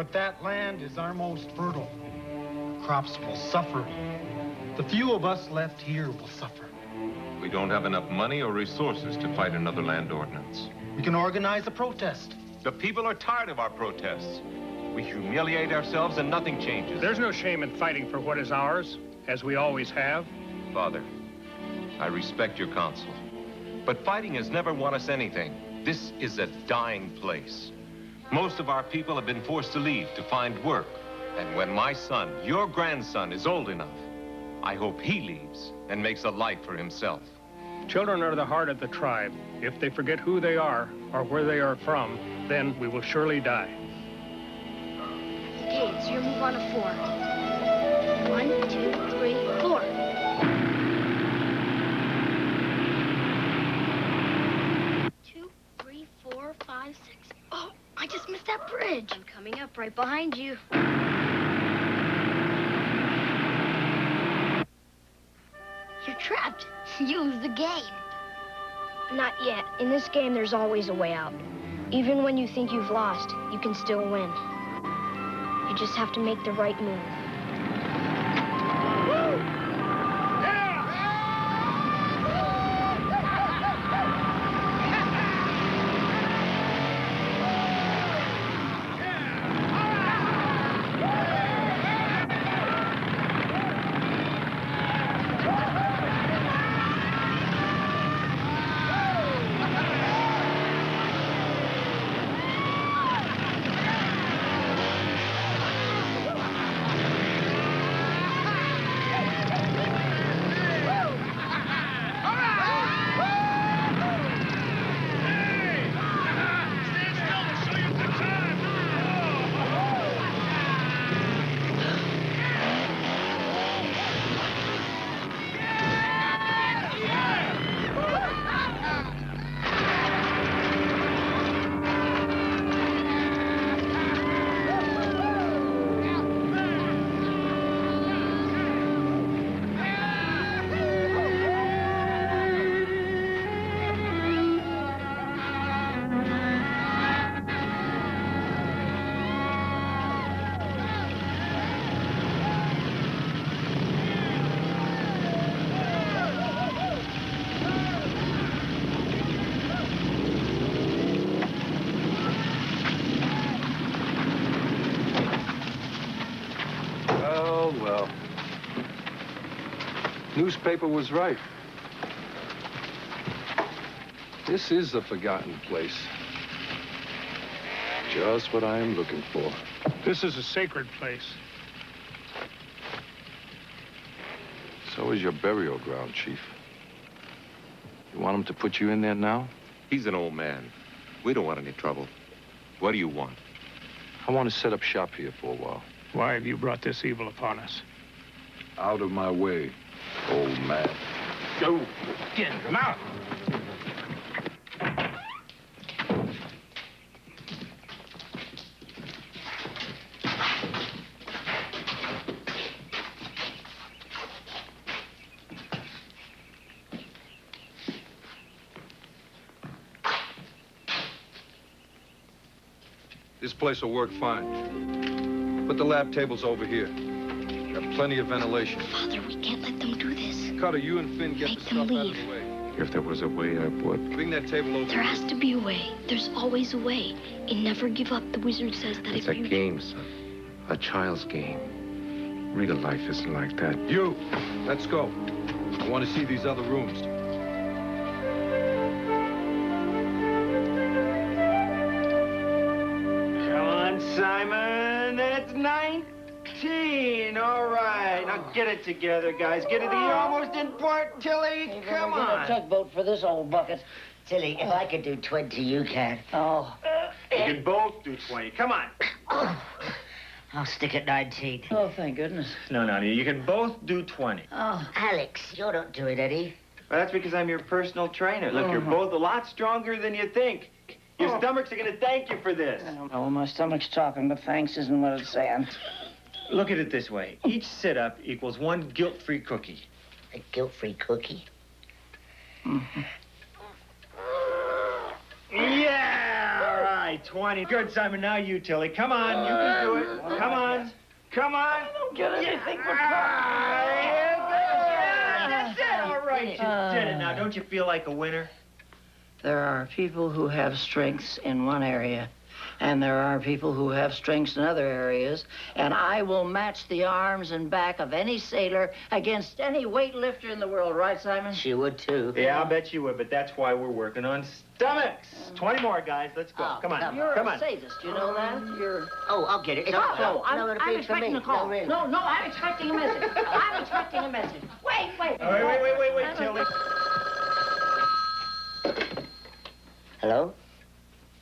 But that land is our most fertile. Crops will suffer. The few of us left here will suffer. We don't have enough money or resources to fight another land ordinance. We can organize a protest. The people are tired of our protests. We humiliate ourselves and nothing changes. There's no shame in fighting for what is ours, as we always have. Father, I respect your counsel, but fighting has never won us anything. This is a dying place. Most of our people have been forced to leave to find work. And when my son, your grandson, is old enough, I hope he leaves and makes a life for himself. Children are the heart of the tribe. If they forget who they are or where they are from, then we will surely die. Okay, it's your move on a 4. 1, 2, 3, 4. 2, 3, 4, 5, 6. Oh, I just missed that bridge. I'm coming up right behind you. You're trapped. You lose the game. Not yet. In this game, there's always a way out. Even when you think you've lost, you can still win. You just have to make the right move. Well. Newspaper was right. This is a forgotten place. Just what I am looking for. This is a sacred place. So is your burial ground, Chief. You want him to put you in there now? He's an old man. We don't want any trouble. What do you want? I want to set up shop here for a while. Why have you brought this evil upon us? Out of my way, old man. Go. Get him out. This place will work fine. Put the lab tables over here. Got plenty of ventilation. Father, we can't let them do this. Carter, you and Finn get Make the them stuff out of leave. the way. If there was a way, I would. Bring that table over There here. has to be a way. There's always a way. And never give up. The wizard says that It's if a you... game, son. A child's game. Real life isn't like that. You, let's go. I want to see these other rooms. Come on, Simon. That's 19. All right. Now get it together, guys. Get it. You're almost in port, Tilly. Come We're gonna on. tugboat for this old bucket. Tilly, if I could do 20, you can. Oh. You can both do 20. Come on. I'll stick at 19. Oh, thank goodness. No, you can both do 20. Oh. Alex, you don't do it, Eddie. Well, that's because I'm your personal trainer. Look, you're both a lot stronger than you think. Your stomachs are going to thank you for this. I don't know. My stomach's talking, but thanks isn't what it's saying. Look at it this way. Each sit-up equals one guilt-free cookie. A guilt-free cookie? Yeah! All right. right, 20. Good, Simon. Now you, Tilly. Come on, you can do it. Come on. Come on. I don't get anything for That's it. All right, you did it. Now, don't you feel like a winner? There are people who have strengths in one area, and there are people who have strengths in other areas, and I will match the arms and back of any sailor against any weightlifter in the world, right, Simon? She would, too. Yeah, I'll bet you would, but that's why we're working on stomachs. 20 more, guys. Let's go. Oh, come on. You're come a on. sadist, you know that? You're... Oh, I'll get it. It's No, no, I'm it'll be for expecting me. a call. No, really. No, I'm expecting a message. I'm expecting a message. Wait. Wait, Tilly. Hello?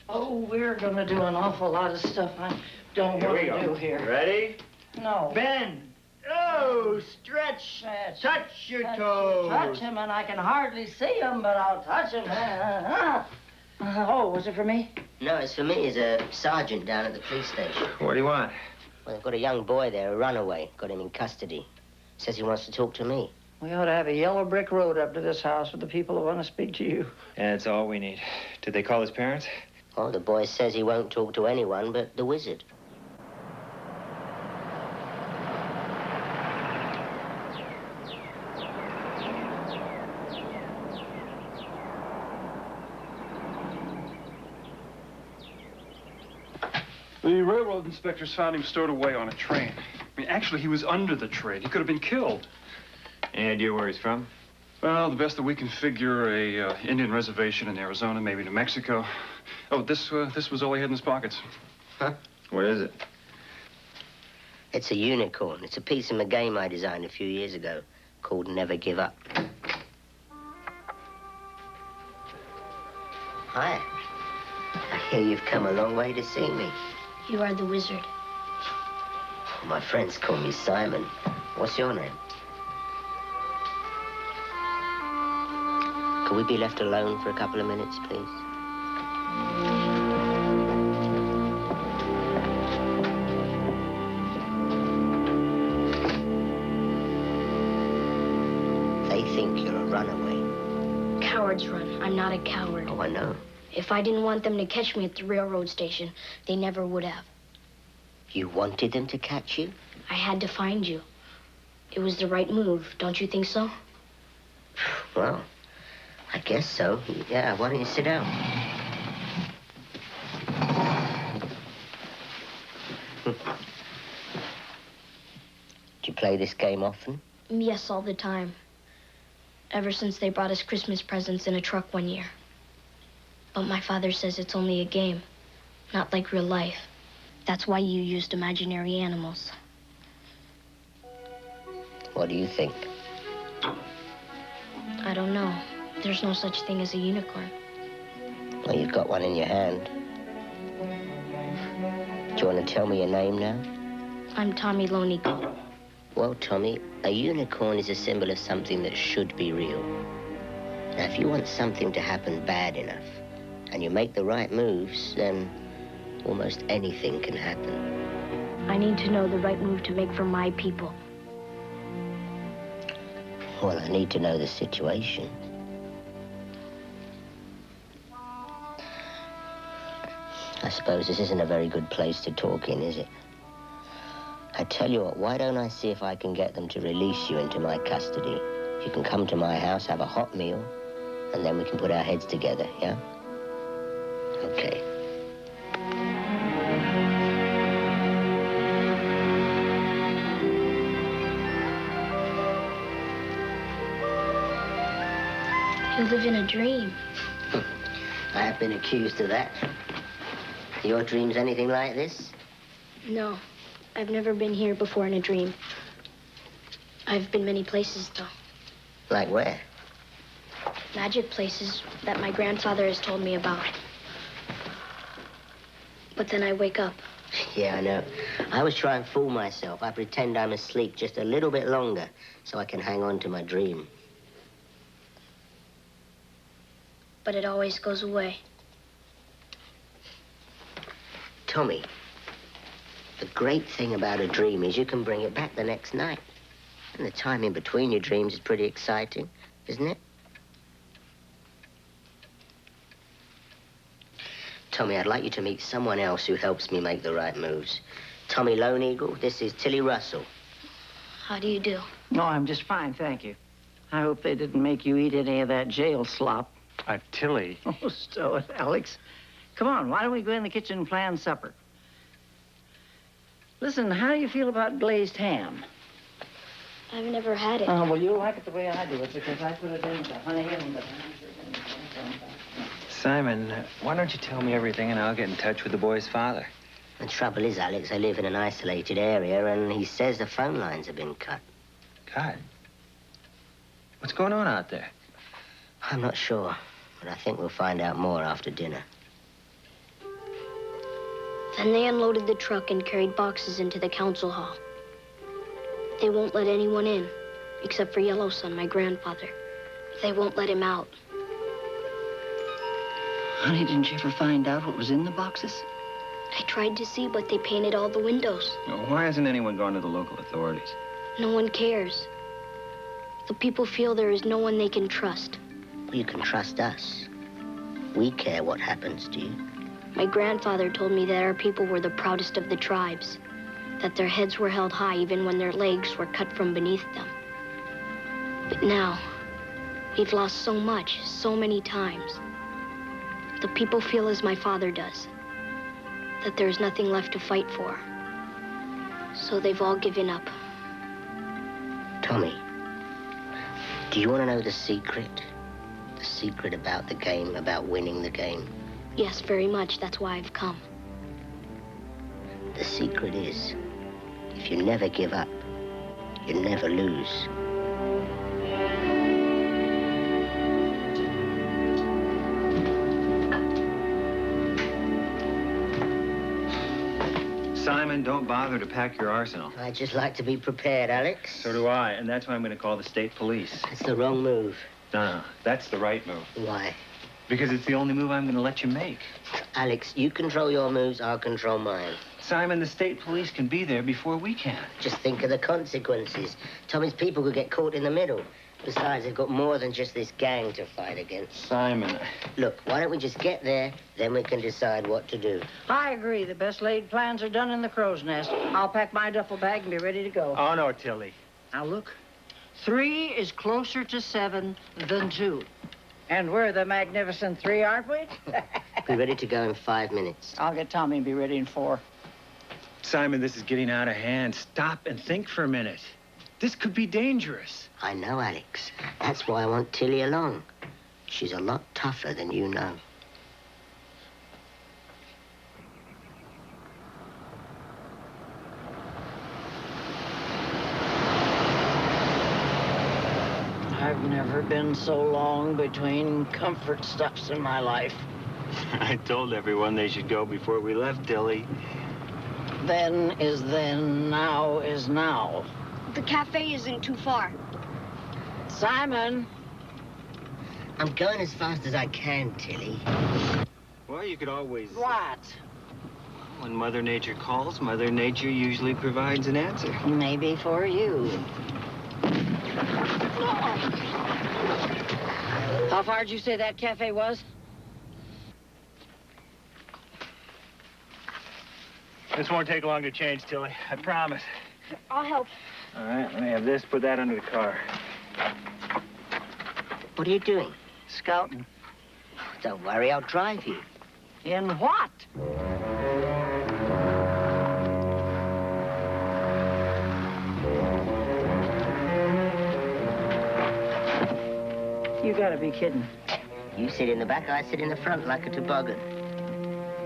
Oh, we're gonna do an awful lot of stuff I don't Here want we to go. do here. Ready? No. Bend. Oh, stretch. Stretch. Touch your toes. Touch him, and I can hardly see him, but I'll touch him. Oh, was it for me? No, it's for me. He's a sergeant down at the police station. What do you want? Well, they've got a young boy there, a runaway. Got him in custody. Says he wants to talk to me. We ought to have a yellow brick road up to this house with the people who want to speak to you. Yeah, that's all we need. Did they call his parents? Oh, the boy says he won't talk to anyone but the wizard. The railroad inspectors found him stowed away on a train. I mean, actually, he was under the train. He could have been killed. Any idea where he's from? Well, the best that we can figure, a Indian reservation in Arizona, maybe New Mexico. Oh, this was all he had in his pockets. Huh? What is it? It's a unicorn. It's a piece of a game I designed a few years ago called Never Give Up. Hi. I hear you've come a long way to see me. You are the wizard. My friends call me Simon. What's your name? Could we be left alone for a couple of minutes, please? They think you're a runaway. Cowards run. I'm not a coward. Oh, I know. If I didn't want them to catch me at the railroad station, they never would have. You wanted them to catch you? I had to find you. It was the right move, don't you think so? Well, I guess so. Yeah, why don't you sit down? Do you play this game often? Yes, all the time. Ever since they brought us Christmas presents in a truck one year. But my father says it's only a game, not like real life. That's why you used imaginary animals. What do you think? I don't know. There's no such thing as a unicorn. Well, you've got one in your hand. Do you want to tell me your name now? I'm Tommy Lonico. Well, Tommy, a unicorn is a symbol of something that should be real. Now, if you want something to happen bad enough, and you make the right moves, then almost anything can happen. I need to know the right move to make for my people. Well, I need to know the situation. I suppose this isn't a very good place to talk in, is it? I tell you what, why don't I see if I can get them to release you into my custody? You can come to my house, have a hot meal, and then we can put our heads together, yeah? Okay. You live in a dream. I have been accused of that. Are your dreams anything like this? No, I've never been here before in a dream. I've been many places, though. Like where? Magic places that my grandfather has told me about. But then I wake up. Yeah, I know. I always try and fool myself. I pretend I'm asleep just a little bit longer so I can hang on to my dream. But it always goes away. Tommy, the great thing about a dream is you can bring it back the next night. And the time in between your dreams is pretty exciting, isn't it? Tommy, I'd like you to meet someone else who helps me make the right moves. Tommy Lone Eagle, this is Tilly Russell. How do you do? No, I'm just fine, thank you. I hope they didn't make you eat any of that jail slop. Tilly. Oh, stow it, Alex. Come on, why don't we go in the kitchen and plan supper? Listen, how do you feel about glazed ham? I've never had it. Oh, well, you'll like it the way I do it, because I put it in with the honey and the... Simon, why don't you tell me everything and I'll get in touch with the boy's father? The trouble is, Alex, I live in an isolated area, and he says the phone lines have been cut. Cut? What's going on out there? I'm not sure, but I think we'll find out more after dinner. Then they unloaded the truck and carried boxes into the council hall. They won't let anyone in, except for Yellow Sun, my grandfather. They won't let him out. Honey, didn't you ever find out what was in the boxes? I tried to see, but they painted all the windows. Why hasn't anyone gone to the local authorities? No one cares. The people feel there is no one they can trust. Well, you can trust us. We care what happens to you. My grandfather told me that our people were the proudest of the tribes, that their heads were held high even when their legs were cut from beneath them. But now, we've lost so much, so many times. The people feel as my father does, that there's nothing left to fight for. So they've all given up. Tommy, do you want to know the secret? The secret about the game, about winning the game? Yes, very much. That's why I've come. The secret is, if you never give up, you never lose. Simon, don't bother to pack your arsenal. I'd just like to be prepared, Alex. So do I, and that's why I'm going to call the state police. That's the wrong move. No, that's the right move. Why? Because it's the only move I'm going to let you make. Alex, you control your moves, I'll control mine. Simon, the state police can be there before we can. Just think of the consequences. Tommy's people could get caught in the middle. Besides, they've got more than just this gang to fight against. Simon. Look, why don't we just get there, then we can decide what to do. I agree. The best laid plans are done in the crow's nest. I'll pack my duffel bag and be ready to go. Oh, no, Tilly. Now, look. 3 is closer to 7 than 2. And we're the magnificent 3, aren't we? Be ready to go in 5 minutes. I'll get Tommy and be ready in 4. Simon, this is getting out of hand. Stop and think for a minute. This could be dangerous. I know, Alex. That's why I want Tilly along. She's a lot tougher than you know. I've never been so long between comfort stops in my life. I told everyone they should go before we left, Tilly. Then is then, now is now. The cafe isn't too far. Simon! I'm going as fast as I can, Tilly. Well, you could always... What? When Mother Nature calls, Mother Nature usually provides an answer. Maybe for you. How far did you say that cafe was? This won't take long to change, Tilly. I promise. I'll help. All right, let me have this. Put that under the car. What are you doing? Scouting. Don't worry, I'll drive you. In what? You gotta be kidding. You sit in the back, I sit in the front like a toboggan.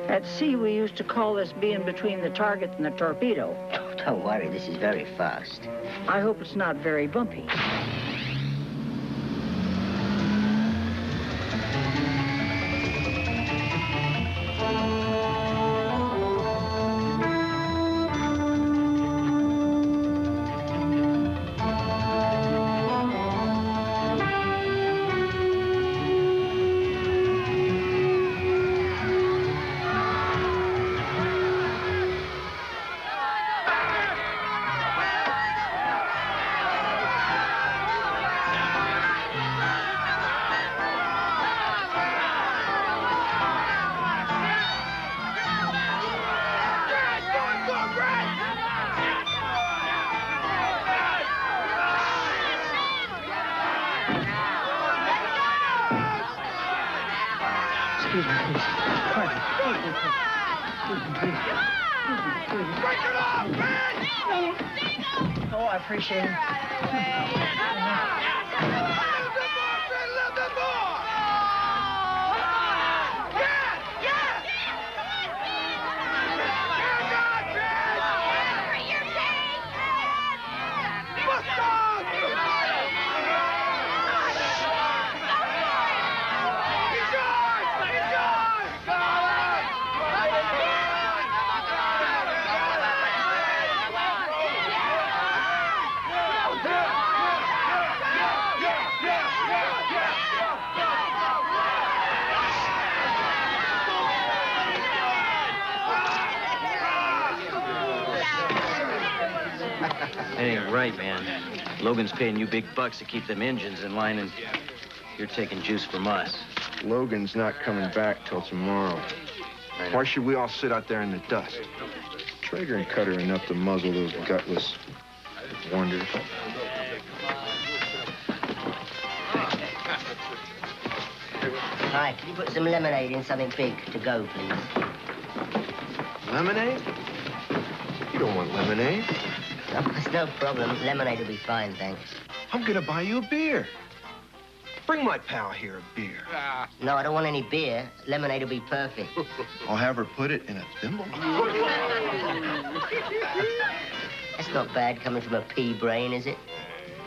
At sea, we used to call this being between the target and the torpedo. Oh, don't worry, this is very fast. I hope it's not very bumpy. Excuse me, please. Pardon. Break it off, man! Oh, I appreciate it. That ain't right, man. Logan's paying you big bucks to keep them engines in line, and you're taking juice from us. Logan's not coming back till tomorrow. Why should we all sit out there in the dust? Traeger and Cutter are enough to muzzle those gutless wonders. Hi, can you put some lemonade in something big to go, please? Lemonade? You don't want lemonade. No, there's no problem. Lemonade will be fine, thanks. I'm gonna buy you a beer. Bring my pal here a beer. No, I don't want any beer. Lemonade will be perfect. I'll have her put it in a thimble. That's not bad coming from a pea brain, is it?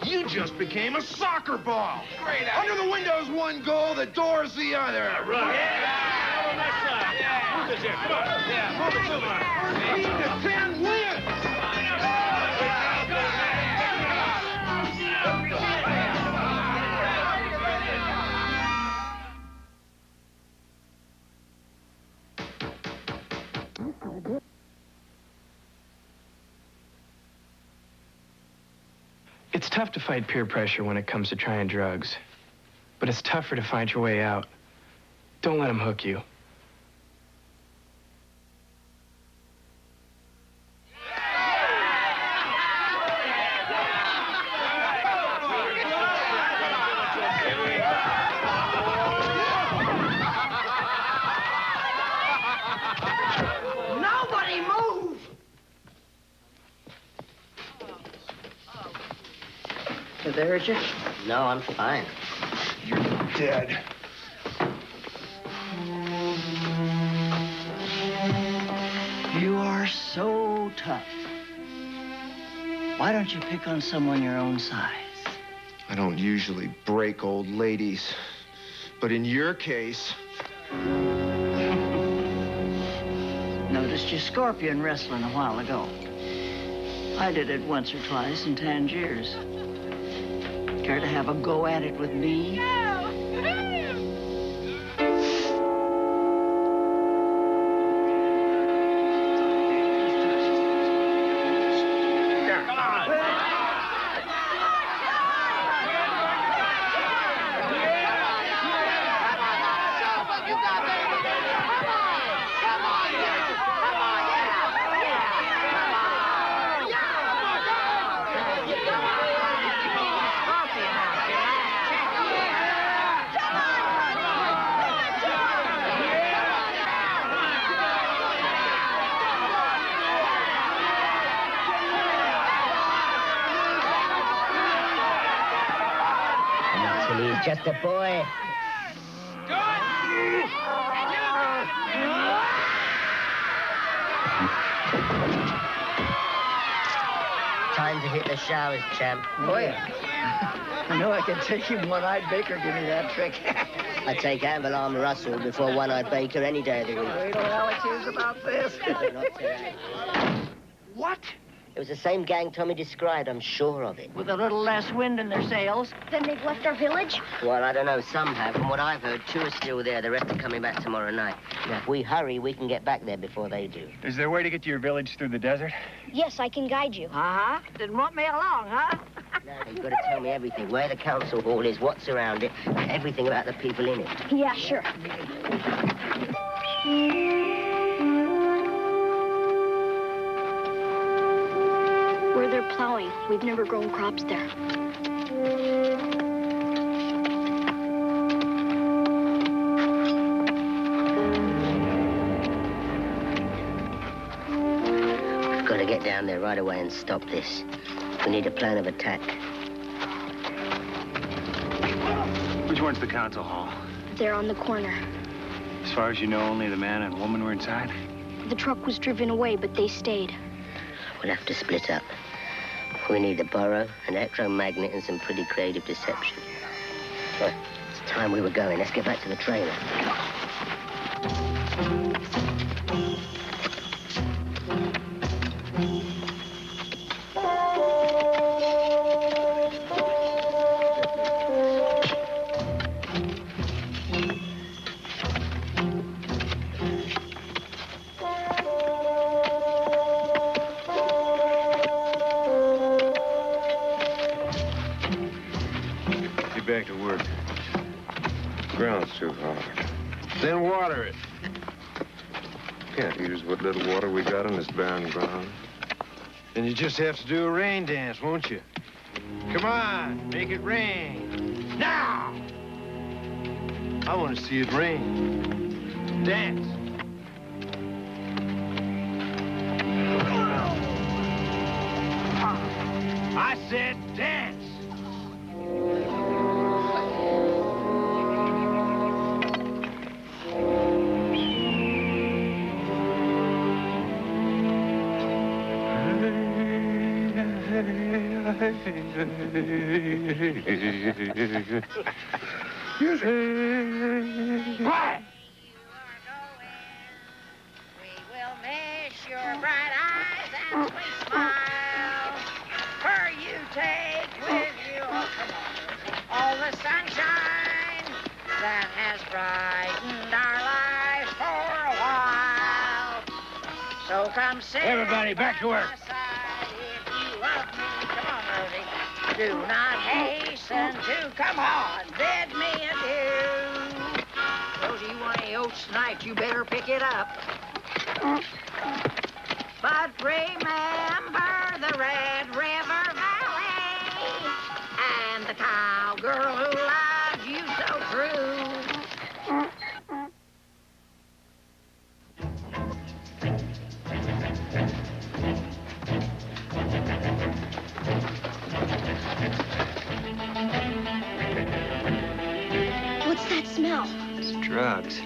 You just became a soccer ball. Great. Under the window's one goal, the door's the other. Right. Yeah. Nice shot. Yeah. Move it here. Come on. Yeah. Move it to 13 to 10 wins. It's tough to fight peer pressure when it comes to trying drugs, but it's tougher to find your way out. Don't let them hook you. Nobody move! Did they hurt you? No, I'm fine. You're dead. You are so tough. Why don't you pick on someone your own size? I don't usually break old ladies, but in your case... Noticed you scorpion wrestling a while ago. I did it once or twice in Tangiers. Care to have a go at it with me? He's just a boy. Time to hit the showers, champ. Oh, yeah. I know I can take him One-Eyed Baker. Give me that trick. I take Amberlarm Russell before One-Eyed Baker any day of the week. Wait till Alex hears about this. Not today. What? It was the same gang Tommy described, I'm sure of it. With a little less wind in their sails. Then they've left our village? Well, I don't know. Some have. From what I've heard, 2 are still there. The rest are coming back tomorrow night. Now, if we hurry, we can get back there before they do. Is there a way to get to your village through the desert? Yes, I can guide you. Uh-huh. Didn't want me along, huh? No, you've got to tell me everything. Where the council hall is, what's around it, everything about the people in it. Yeah, sure. Where they're plowing. We've never grown crops there. down there right away and stop this. We need a plan of attack. Which one's the council hall? They're on the corner. As far as you know, only the man and woman were inside? The truck was driven away, but they stayed. We'll have to split up. We need a burrow, an electromagnet, and some pretty creative deception. Well, it's time we were going. Let's get back to the trailer. Back to work. Ground's too hard. Then water it. Can't use what little water we got on this barren ground. Then you just have to do a rain dance, won't you? Come on, make it rain. Now! I want to see it rain. Dance. I said dance. Quiet! We will miss your bright eyes and sweet smile. For you take with you all the sunshine that has brightened our lives for a while. So come sit. Everybody, back to work. If you love me, come on, Rosie. Do not hasten to come on, bid me adieu. Rosie, you want any oats tonight, you better pick it up. But remember the Red River Valley and the cowgirl who loved you so true. What's that smell? It's drugs.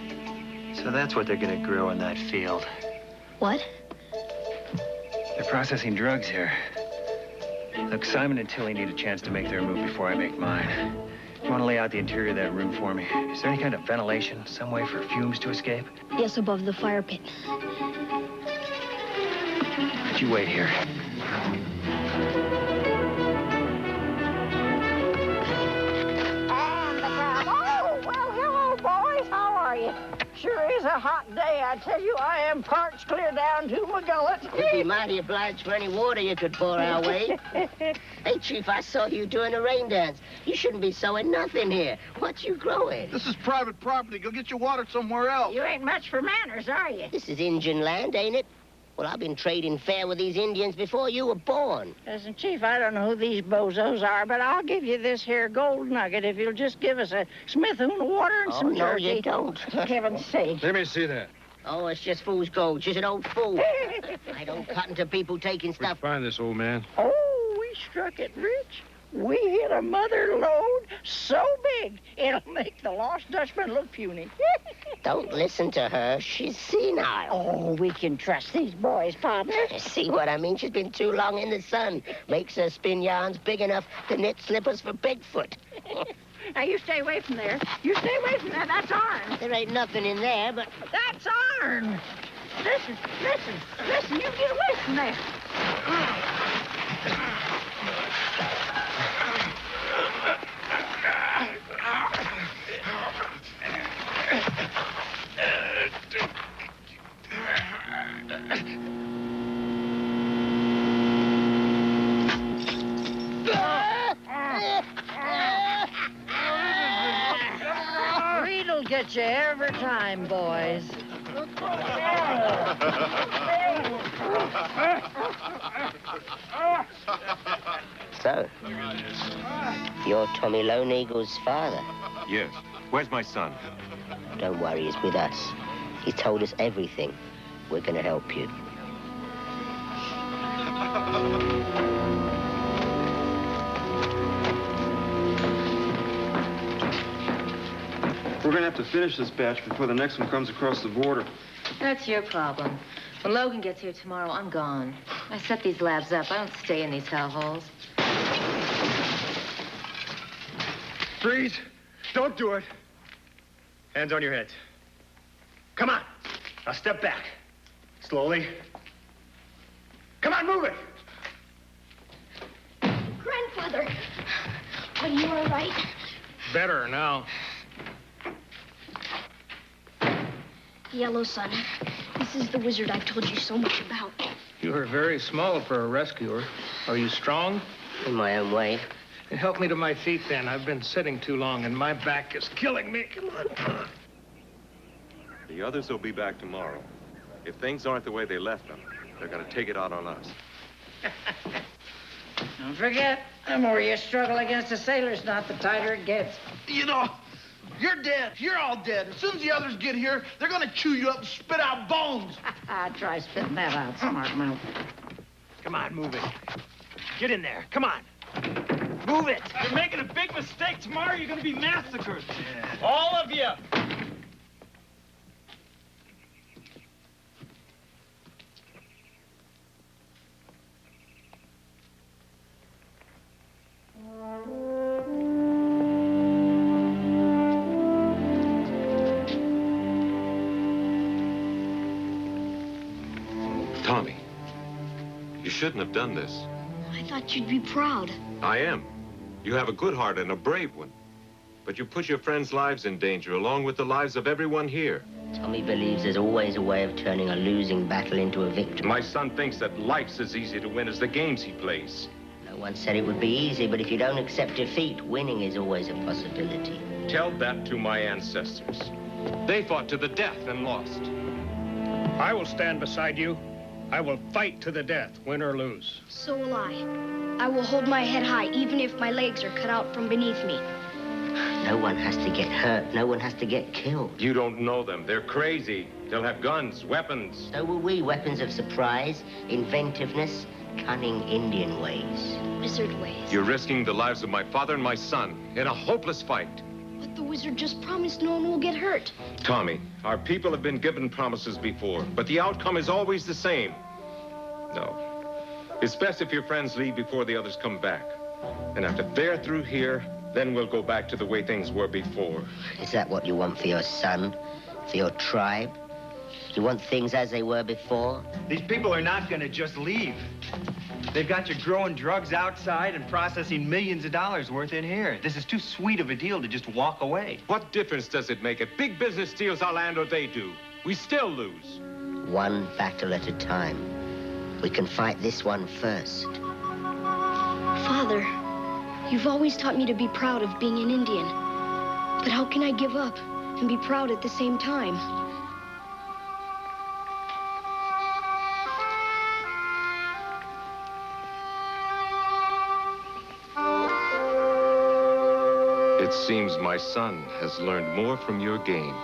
So that's what they're gonna grow in that field. What? They're processing drugs here. Look, Simon and Tilly need a chance to make their move before I make mine. You want to lay out the interior of that room for me? Is there any kind of ventilation, some way for fumes to escape? Yes, above the fire pit. Could you wait here? And the crowd. Oh, well, hello, boys. How are you? Sure is a hot day. I tell you, I am parched clear down to my gullet. We'd be mighty obliged for any water you could pour our way. Hey, Chief, I saw you doing a rain dance. You shouldn't be sowing nothing here. What you growing? This is private property. Go get your water somewhere else. You ain't much for manners, are you? This is Indian land, ain't it? Well, I've been trading fair with these Indians before you were born. Listen, Chief, I don't know who these bozos are, but I'll give you this here gold nugget if you'll just give us a smithoon of water and some no, jerky. you don't. For heaven's sake. Let me see that. Oh, it's just fool's gold. Just an old fool. I don't cotton to people taking stuff. Find this, old man. Oh, we struck it rich. We hit a mother load so big, it'll make the lost Dutchman look puny. Don't listen to her. She's senile. Oh, we can trust these boys, partner. See what I mean? She's been too long in the sun. Makes her spin yarns big enough to knit slippers for Bigfoot. Now, you stay away from there. You stay away from there. That's ourn. There ain't nothing in there, but... That's ourn. Listen, you get away from there. Greed'll get you every time, boys. So, you're Tommy Lone Eagle's father. Yes. Where's my son? Don't worry, he's with us. He's told us everything. We're gonna help you. gonna have to finish this batch before the next one comes across the border. That's your problem. When Logan gets here tomorrow, I'm gone. I set these labs up. I don't stay in these hellholes. Freeze! Don't do it. Hands on your heads. Come on. Now step back. Slowly. Come on, move it. Grandfather, are you all right? Better now. Yellow Sun, this is the wizard I've told you so much about. You are very small for a rescuer. Are you strong? In my own way. Help me to my feet, then. I've been sitting too long, and my back is killing me. Come on. The others will be back tomorrow. If things aren't the way they left them, they're going to take it out on us. Don't forget, the more you struggle against the sailors, not the tighter it gets. You know, you're dead. You're all dead. As soon as the others get here, they're gonna chew you up and spit out bones. Try spitting that out, smart mouth. Come on, move it. Get in there. Come on. Move it. You're making a big mistake. Tomorrow you're gonna be massacred. Yeah. All of you. Tommy, you shouldn't have done this. I thought you'd be proud. I am. You have a good heart and a brave one. But you put your friends' lives in danger along with the lives of everyone here. Tommy believes there's always a way of turning a losing battle into a victory. My son thinks that life's as easy to win as the games he plays. No one said it would be easy, but if you don't accept defeat, winning is always a possibility. Tell that to my ancestors. They fought to the death and lost. I will stand beside you. I will fight to the death, win or lose. So will I. I will hold my head high, even if my legs are cut out from beneath me. No one has to get hurt. No one has to get killed. You don't know them. They're crazy. They'll have guns, weapons. So will we. Weapons of surprise, inventiveness, cunning Indian ways. Wizard ways. You're risking the lives of my father and my son in a hopeless fight. But the wizard just promised no one will get hurt. Tommy, our people have been given promises before, but the outcome is always the same. No. It's best if your friends leave before the others come back. And after they're through here, then we'll go back to the way things were before. Is that what you want for your son? For your tribe? You want things as they were before? These people are not going to just leave. They've got you growing drugs outside and processing millions of dollars worth in here. This is too sweet of a deal to just walk away. What difference does it make if big business steals our land or they do? We still lose. One battle at a time. We can fight this one first. Father, you've always taught me to be proud of being an Indian. But how can I give up and be proud at the same time? It seems my son has learned more from your game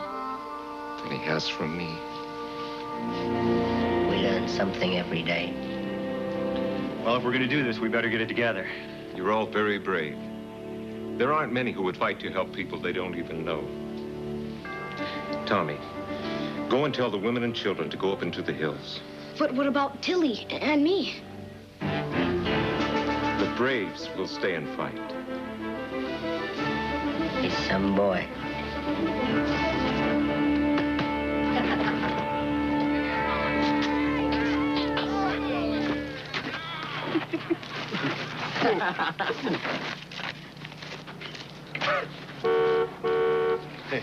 than he has from me. We learn something every day. Well, if we're going to do this, we better get it together. You're all very brave. There aren't many who would fight to help people they don't even know. Tommy, go and tell the women and children to go up into the hills. But what about Tilly and me? The braves will stay and fight. He's some boy. Hey.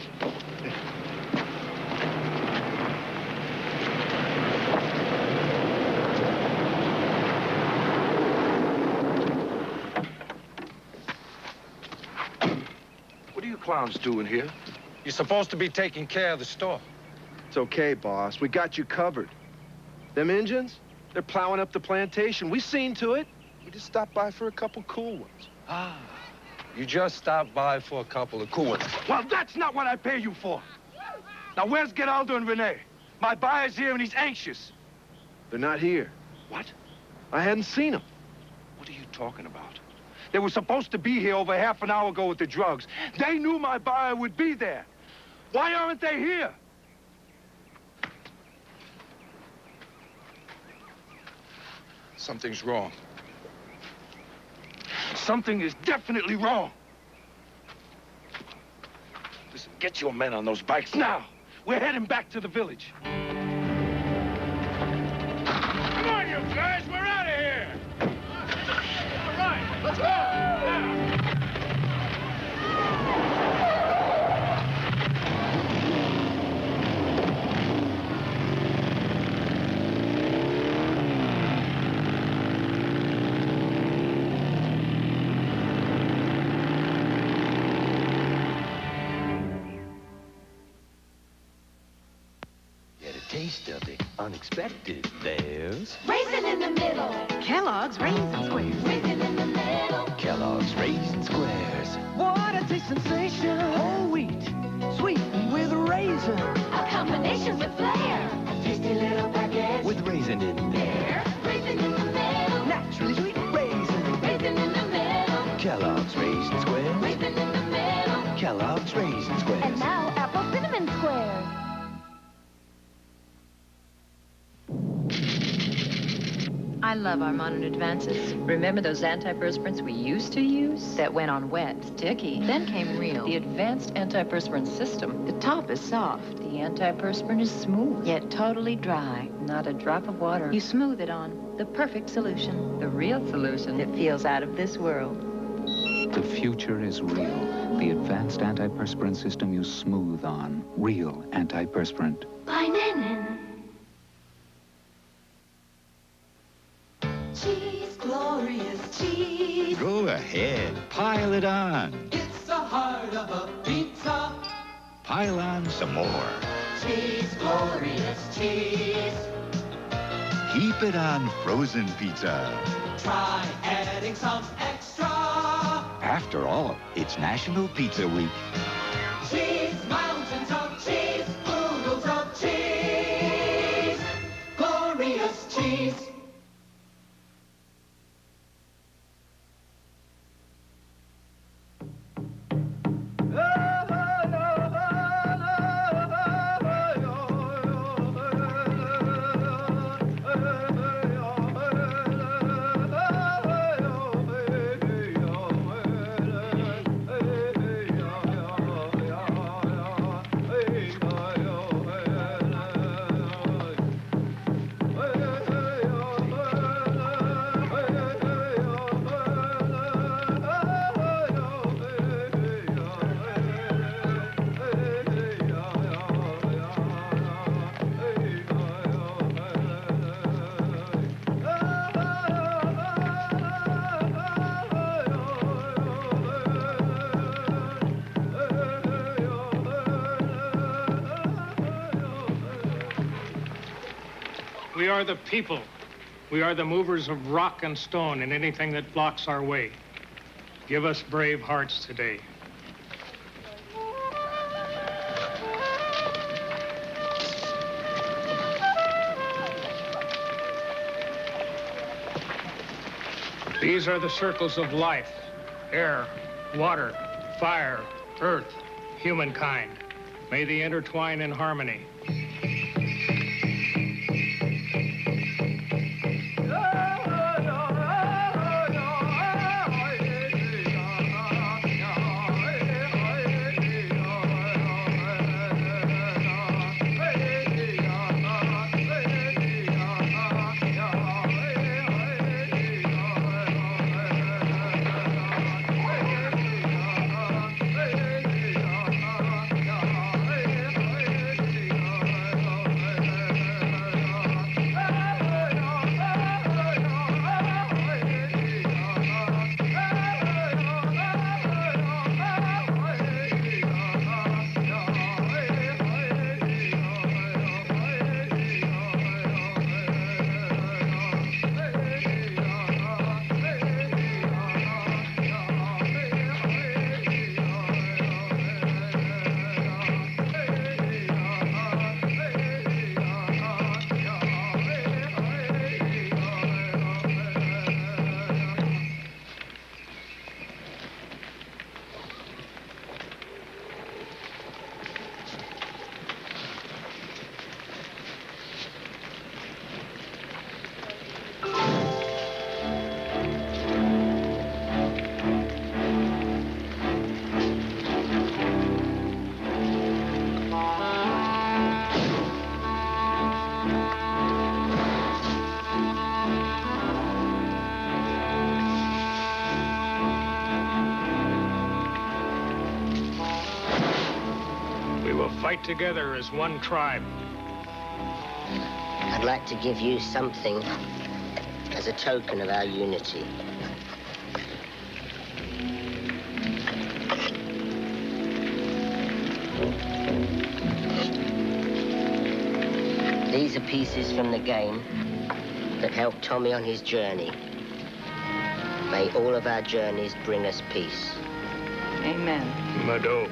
What are you clowns doing here? You're supposed to be taking care of the store. It's okay, boss. We got you covered. Them Injuns, they're plowing up the plantation. We seen to it. We just stopped by for a couple cool ones. Ah, you just stopped by for a couple of cool ones. Well, that's not what I pay you for. Now, where's Geraldo and Renee? My buyer's here and he's anxious. They're not here. What? I hadn't seen them. What are you talking about? They were supposed to be here over half an hour ago with the drugs. They knew my buyer would be there. Why aren't they here? Something's wrong. Something is definitely wrong. Listen, get your men on those bikes now. We're heading back to the village. Come on, you guys, we're out of here. All right, let's go. Now. Taste of the unexpected. There's Raisin in the middle. Kellogg's Raisin Squares. Raisin in the middle. Kellogg's Raisin Squares. What a taste sensation. Whole wheat, sweetened with raisin. A combination with flair. A tasty little package With raisin in there. Raisin in the middle. Naturally sweet raisin. Raisin in the middle. Kellogg's Raisin Squares. Raisin in the middle. Kellogg's Raisin Squares. And now apple cinnamon squares. I love our modern advances. Remember those antiperspirants we used to use? That went on wet, sticky. Then came Real, the advanced antiperspirant system. The top is soft. The antiperspirant is smooth, yet totally dry. Not a drop of water. You smooth it on. The perfect solution. The Real solution. It feels out of this world. The future is Real. The advanced antiperspirant system you smooth on. Real antiperspirant. By Nen. Cheese, glorious cheese. Go ahead, pile it on. It's the heart of a pizza. Pile on some more. Cheese, glorious cheese. Keep it on frozen pizza. Try adding some extra. After all, it's National Pizza Week. Cheese, mountains of cheese, oodles of cheese. Glorious cheese. We are the people. We are the movers of rock and stone and anything that blocks our way. Give us brave hearts today. These are the circles of life: air, water, fire, earth, humankind. May they intertwine in harmony. We'll fight together as one tribe. I'd like to give you something as a token of our unity. These are pieces from the game that helped Tommy on his journey. May all of our journeys bring us peace. Amen. Mado.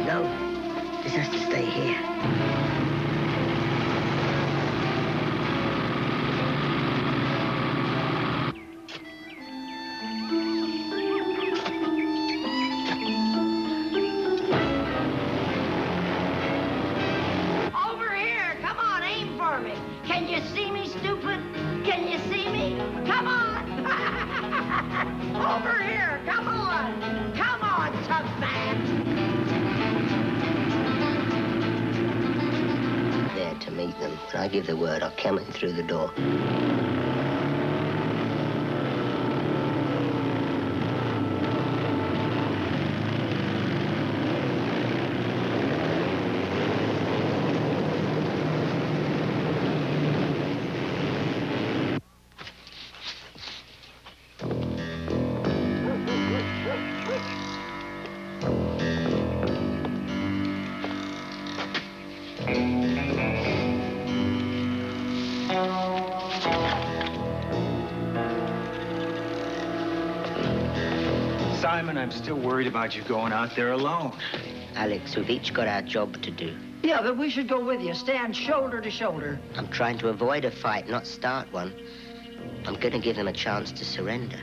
No. This has to stay here. Over here! Come on, aim for me! Can you see me, stupid? Can you see me? Come on! Over here! Come on! Come on, tough man! There to meet them. When I give the word, I'll come in through the door. Simon, I'm still worried about you going out there alone. Alex, we've each got our job to do. Yeah, but we should go with you. Stand shoulder to shoulder. I'm trying to avoid a fight, not start one. I'm going to give them a chance to surrender.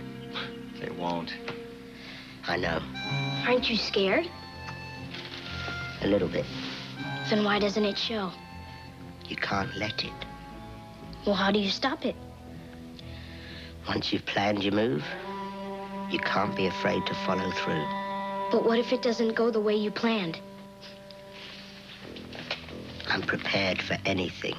They won't. I know. Aren't you scared? A little bit. Then why doesn't it show? You can't let it. Well, how do you stop it? Once you've planned your move, you can't be afraid to follow through. But what if it doesn't go the way you planned? I'm prepared for anything.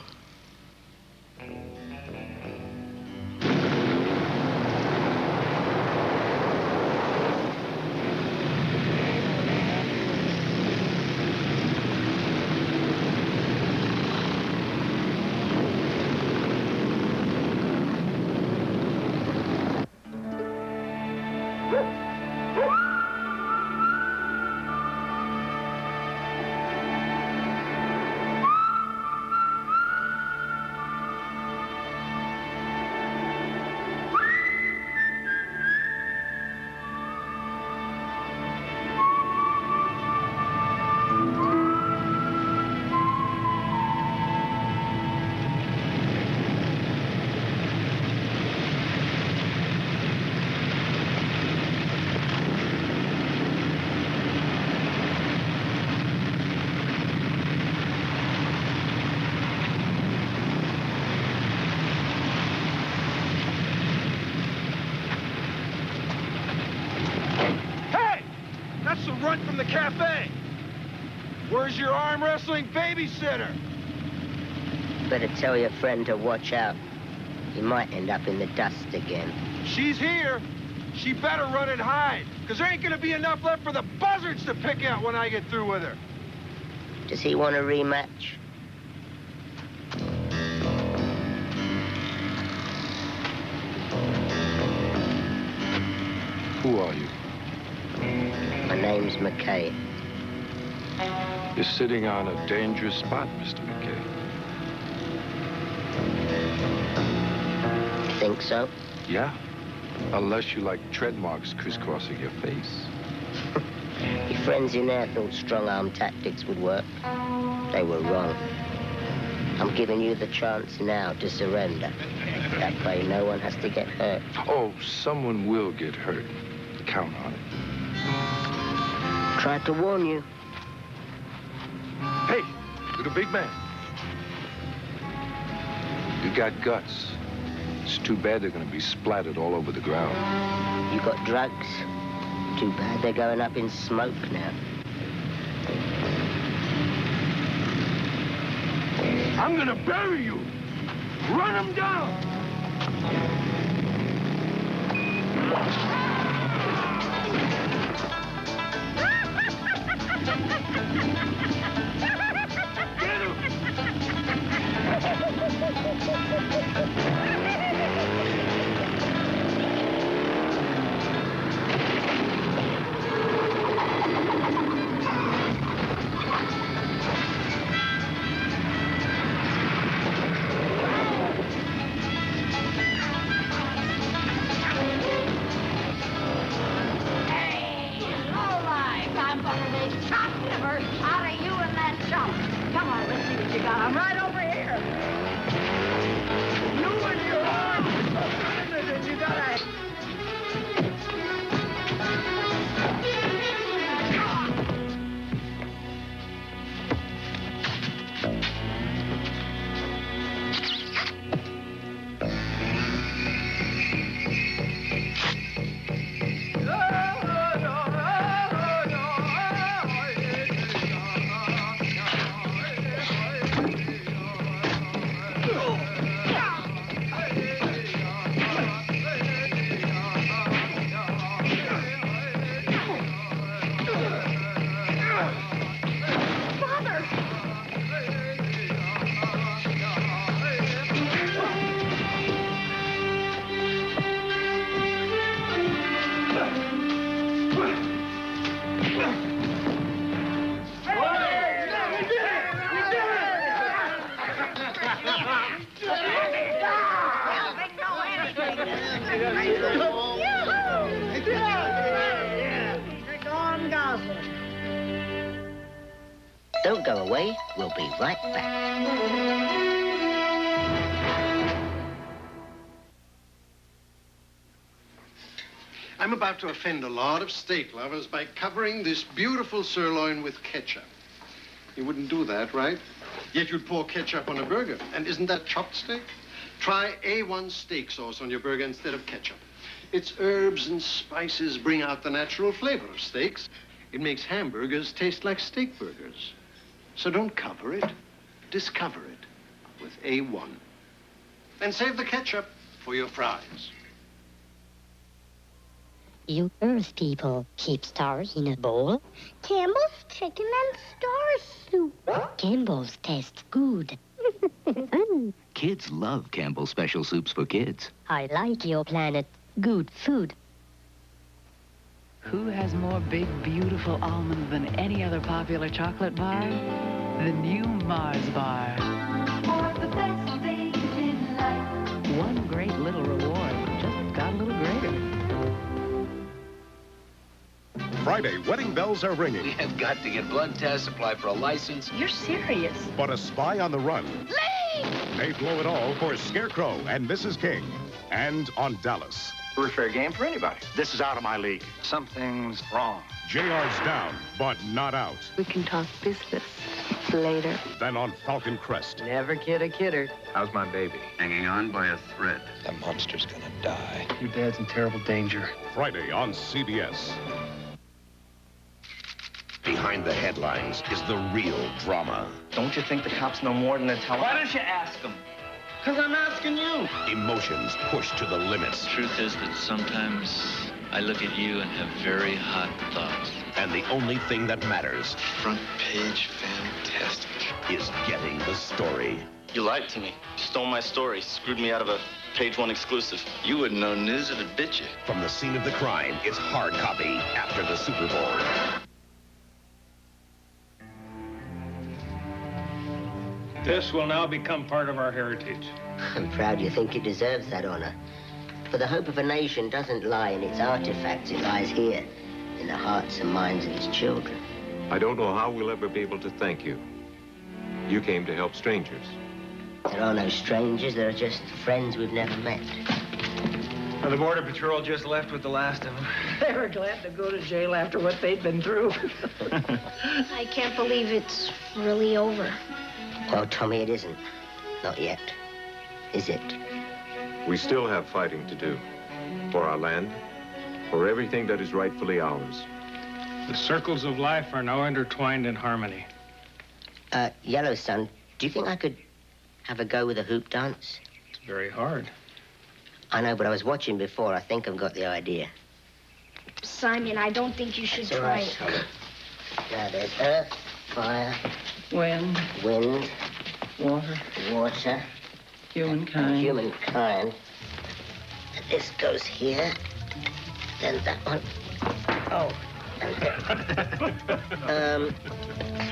That's the run from the cafe. Where's your arm wrestling babysitter? Better tell your friend to watch out. He might end up in the dust again. She's here. She better run and hide, because there ain't gonna be enough left for the buzzards to pick out when I get through with her. Does he want a rematch? Who are you? My name's McKay. You're sitting on a dangerous spot, Mr. McKay. Think so? Yeah. Unless you like tread marks crisscrossing your face. Your friends in there thought strong-arm tactics would work. They were wrong. I'm giving you the chance now to surrender. That way no one has to get hurt. Oh, someone will get hurt. Count on it. Tried to warn you. Hey, little big man. You got guts. It's too bad they're gonna be splattered all over the ground. You got drugs. Too bad they're going up in smoke now. I'm gonna bury you. Run him down. I'm right over here. You and your arms. You gotta... Don't go away. We'll be right back. I'm about to offend a lot of steak lovers by covering this beautiful sirloin with ketchup. You wouldn't do that, right? Yet you'd pour ketchup on a burger. And isn't that chopped steak? Try A1 steak sauce on your burger instead of ketchup. Its herbs and spices bring out the natural flavor of steaks. It makes hamburgers taste like steak burgers. So don't cover it, discover it with A1. And save the ketchup for your fries. You Earth people keep stars in a bowl. Campbell's chicken and star soup. Campbell's tastes good. Kids love Campbell's special soups for kids. I like your planet. Good food. Who has more big, beautiful almonds than any other popular chocolate bar? The new Mars bar. For the best things in life. One great little reward just got a little greater. Friday, wedding bells are ringing. We have got to get blood tests, apply for a license. You're serious. But a spy on the run Leave! may blow it all for Scarecrow and Mrs. King. And on Dallas. We're fair game for anybody. This is out of my league. Something's wrong. JR's down, but not out. We can talk business later. Then on Falcon Crest. Never kid a kidder. How's my baby? Hanging on by a thread. That monster's gonna die. Your dad's in terrible danger. Friday on CBS. Behind the headlines is the real drama. Don't you think the cops know more than they're telling? Why don't you ask them? Because I'm asking you. Emotions pushed to the limits. Truth is that sometimes I look at you and have very hot thoughts. And the only thing that matters Front page fantastic. is getting the story. You lied to me. You stole my story, screwed me out of a page 1 exclusive. You wouldn't know news if it bit you. From the scene of the crime, it's hard copy after the Super Bowl. This will now become part of our heritage. I'm proud you think it deserves that honor. For the hope of a nation doesn't lie in its artifacts. It lies here, in the hearts and minds of its children. I don't know how we'll ever be able to thank you. You came to help strangers. There are no strangers. There are just friends we've never met. Well, the Border Patrol just left with the last of them. They were glad to go to jail after what they'd been through. I can't believe it's really over. Well, Tommy, it isn't. Not yet. Is it? We still have fighting to do. For our land, for everything that is rightfully ours. The circles of life are now intertwined in harmony. Yellow Son, do you think I could have a go with a hoop dance? It's very hard. I know, but I was watching before. I think I've got the idea. Simon, I don't think you should It's all try right, it. Tommy. Now there's earth, fire, Wind, water, humankind. Humankind. And this goes here. Then that one. Oh. And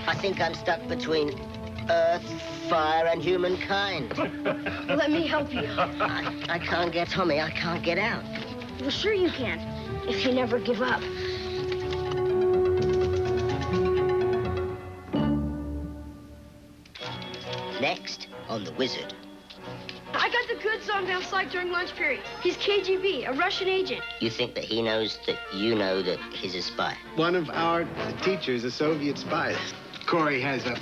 I think I'm stuck between earth, fire, and humankind. Let me help you. I can't get Tommy. I can't get out. Well, sure you can, if you never give up. Next, on The Wizard. I got the goods on Van Slyke during lunch period. He's KGB, a Russian agent. You think that he knows that you know that he's a spy? One of our teachers, a Soviet spy. Corey has a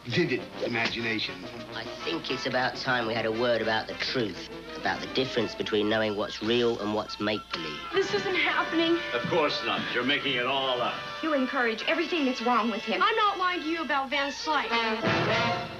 vivid imagination. I think it's about time we had a word about the truth, about the difference between knowing what's real and what's make-believe. This isn't happening. Of course not. You're making it all up. You encourage everything that's wrong with him. I'm not lying to you about Van Slyke.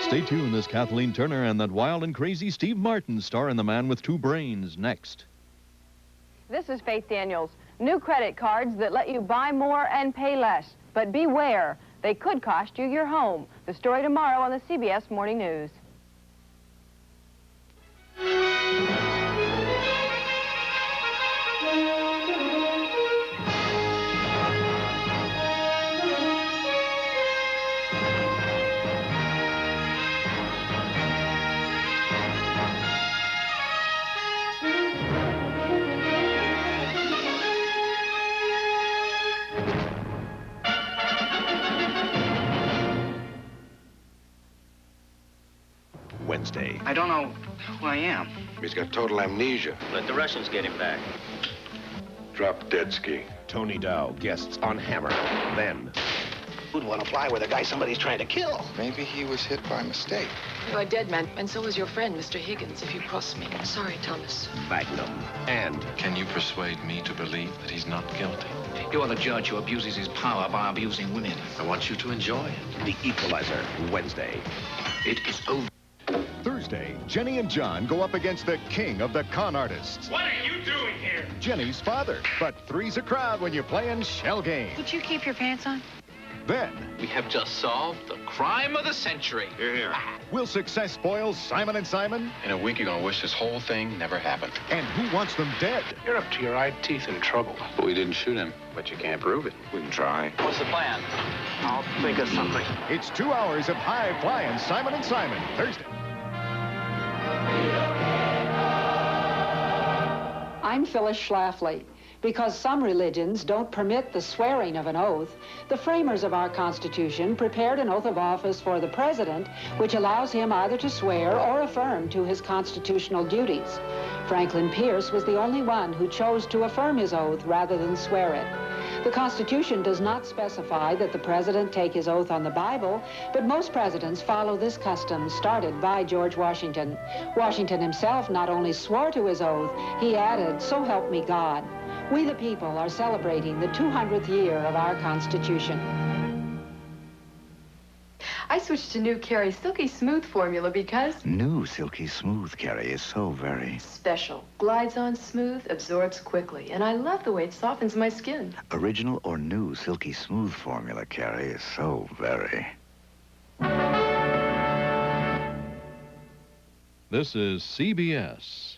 Stay tuned as Kathleen Turner and that wild and crazy Steve Martin star in The Man with Two Brains next. This is Faith Daniels. New credit cards that let you buy more and pay less. But beware, they could cost you your home. The story tomorrow on the CBS Morning News. Wednesday. I don't know who I am. He's got total amnesia. Let the Russians get him back. Drop dead ski. Tony Dow guests on Hammer. Then, Who'd want to fly with a guy somebody's trying to kill? Maybe he was hit by mistake. You're a dead man, and so was your friend, Mr. Higgins, if you cross me. Sorry, Thomas. Magnum. And Can you persuade me to believe that he's not guilty? You are the judge who abuses his power by abusing women. I want you to enjoy it. The Equalizer. Wednesday. It is over. Thursday, Jenny and John go up against the king of the con artists. What are you doing here? Jenny's father, but three's a crowd when you're playing shell game. Would you keep your pants on? Then, We have just solved the crime of the century. Here. will success spoil Simon and Simon? In a week, you're gonna wish this whole thing never happened. And who wants them dead? You're up to your eye teeth in trouble. But we didn't shoot him. But you can't prove it. We can try. What's the plan? I'll think of something. It's 2 hours of high-flying Simon and Simon, Thursday. I'm Phyllis Schlafly. Because some religions don't permit the swearing of an oath, the framers of our Constitution prepared an oath of office for the President, which allows him either to swear or affirm to his constitutional duties. Franklin Pierce was the only one who chose to affirm his oath rather than swear it. The Constitution does not specify that the President take his oath on the Bible, but most presidents follow this custom started by George Washington. Washington himself not only swore to his oath, he added, "So help me God." We the people are celebrating the 200th year of our Constitution. I switched to new Carrie Silky Smooth formula because... New Silky Smooth, Carrie, is so very... special. Glides on smooth, absorbs quickly, and I love the way it softens my skin. Original or new Silky Smooth formula, Carrie, is so very... This is CBS.